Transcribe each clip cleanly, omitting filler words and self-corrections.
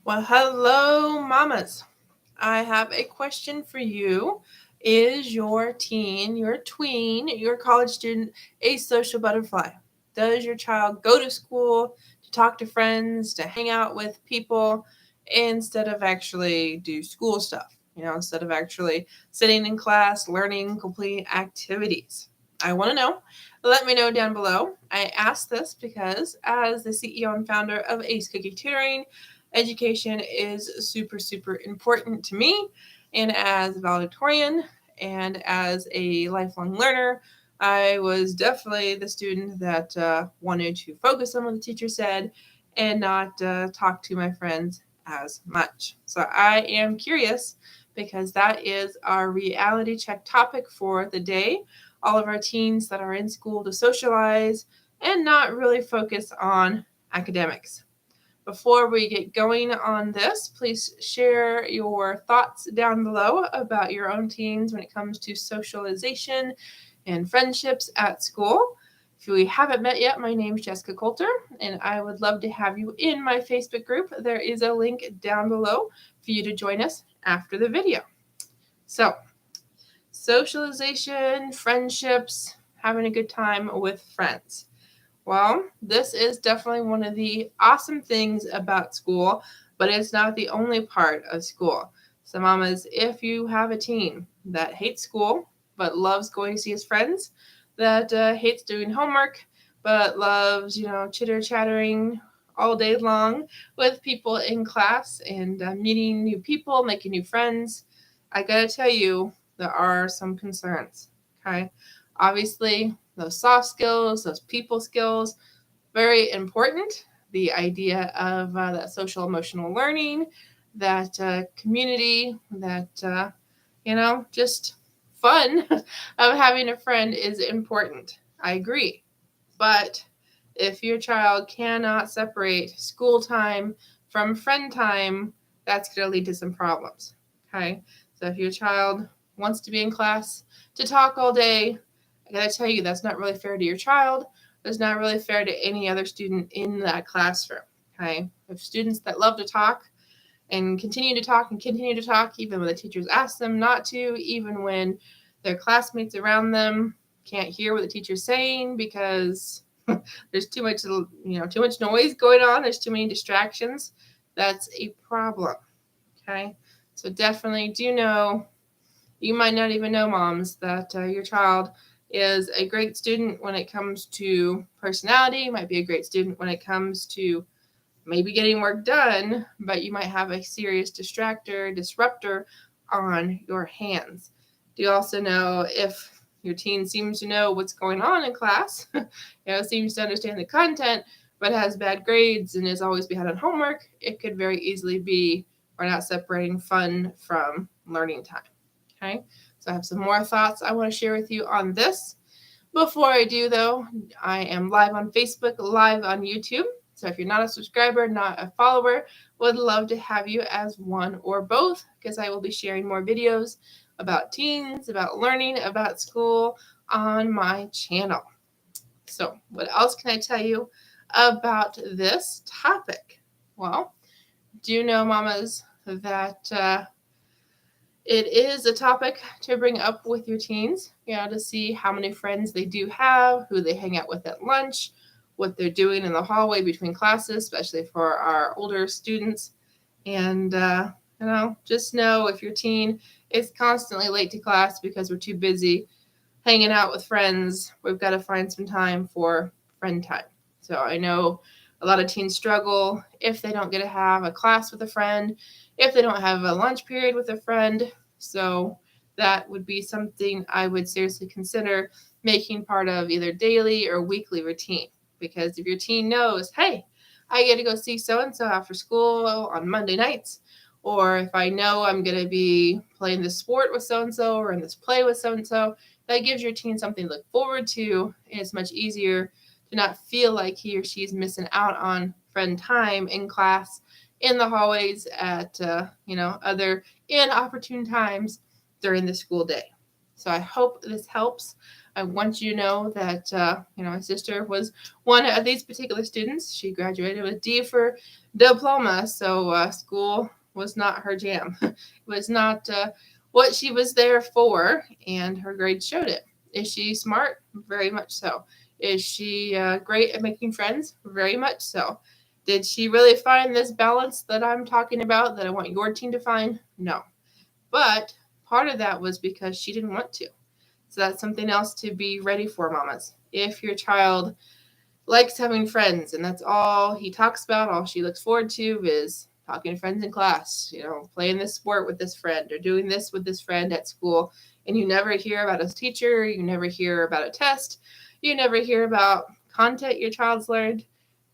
Well, hello, mamas. I have a question for you. Is your teen, your tween, your college student a social butterfly? Does your child go to school to talk to friends, to hang out with people, instead of actually do school stuff? Instead of actually sitting in class, learning complete activities. I want to know. Let me know down below. I asked this because, as the CEO and founder of Ace Cookie Tutoring, education is super, super important to me. And as a valedictorian and as a lifelong learner, I was definitely the student that wanted to focus on what the teacher said and not talk to my friends as much. So I am curious because that is our reality check topic for the day. All of our teens that are in school to socialize and not really focus on academics. Before we get going on this, please share your thoughts down below about your own teens when it comes to socialization and friendships at school. If we haven't met yet, my name is Jessica Coulter, and I would love to have you in my Facebook group. There is a link down below for you to join us after the video. So, socialization, friendships, having a good time with friends. Well, this is definitely one of the awesome things about school, but it's not the only part of school. So, mamas, if you have a teen that hates school but loves going to see his friends, that hates doing homework but loves, chitter chattering all day long with people in class and meeting new people, making new friends, I gotta tell you, there are some concerns. Okay. Obviously, those soft skills, those people skills, very important. The idea of that social emotional learning, that community, that, just fun of having a friend is important. I agree. But if your child cannot separate school time from friend time, that's going to lead to some problems. Okay. So if your child wants to be in class to talk all day, I got to tell you, that's not really fair to your child. It's not really fair to any other student in that classroom. Okay. If students that love to talk and continue to talk, even when the teachers ask them not to, even when their classmates around them can't hear what the teacher's saying because there's too much noise going on. There's too many distractions. That's a problem. Okay. So definitely do know, you might not even know, moms, that your child is a great student when it comes to personality, might be a great student when it comes to maybe getting work done, but you might have a serious disruptor on your hands. Do you also know if your teen seems to know what's going on in class, seems to understand the content, but has bad grades and is always behind on homework, it could very easily be we're not separating fun from learning time. Okay, so I have some more thoughts I want to share with you on this. Before I do, though, I am live on Facebook, live on YouTube. So if you're not a subscriber, not a follower, would love to have you as one or both, because I will be sharing more videos about teens, about learning, about school on my channel. So what else can I tell you about this topic? Well, do you know, mamas, that it is a topic to bring up with your teens, to see how many friends they do have, who they hang out with at lunch, what they're doing in the hallway between classes, especially for our older students. And, just know if your teen is constantly late to class because we're too busy hanging out with friends, we've got to find some time for friend time. So I know a lot of teens struggle if they don't get to have a class with a friend, if they don't have a lunch period with a friend. So that would be something I would seriously consider making part of either daily or weekly routine. Because if your teen knows, hey, I get to go see so-and-so after school on Monday nights, or if I know I'm going to be playing this sport with so-and-so or in this play with so-and-so, that gives your teen something to look forward to, and it's much easier to not feel like he or she is missing out on friend time in class, in the hallways, at other inopportune times during the school day. So I hope this helps. I want you to know that, my sister was one of these particular students. She graduated with D for diploma, so school was not her jam. It was not what she was there for, and her grades showed it. Is she smart? Very much so. Is she great at making friends? Very much so. Did she really find this balance that I'm talking about that I want your teen to find? No. But part of that was because she didn't want to. So that's something else to be ready for, mamas. If your child likes having friends and that's all he talks about, all she looks forward to is talking to friends in class, playing this sport with this friend or doing this with this friend at school, and you never hear about a teacher, you never hear about a test, you never hear about content your child's learned,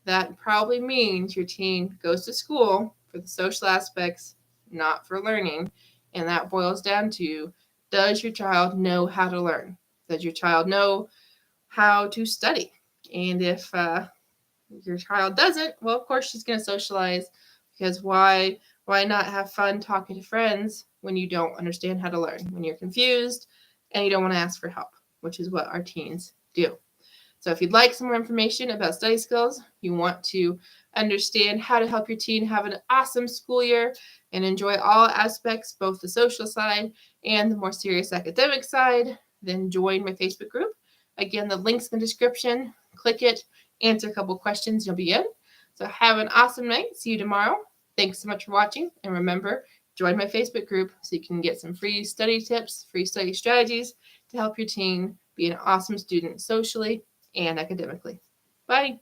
that probably means your teen goes to school for the social aspects, not for learning. And that boils down to, does your child know how to learn? Does your child know how to study? And if your child doesn't, well, of course she's going to socialize, because why not have fun talking to friends when you don't understand how to learn, when you're confused and you don't want to ask for help, which is what our teens do. So if you'd like some more information about study skills, you want to understand how to help your teen have an awesome school year and enjoy all aspects, both the social side and the more serious academic side, then join my Facebook group. Again, the link's in the description. Click it, answer a couple questions, you'll be in. So have an awesome night. See you tomorrow. Thanks so much for watching. And remember, join my Facebook group so you can get some free study tips, free study strategies to help your teen be an awesome student socially and academically. Bye.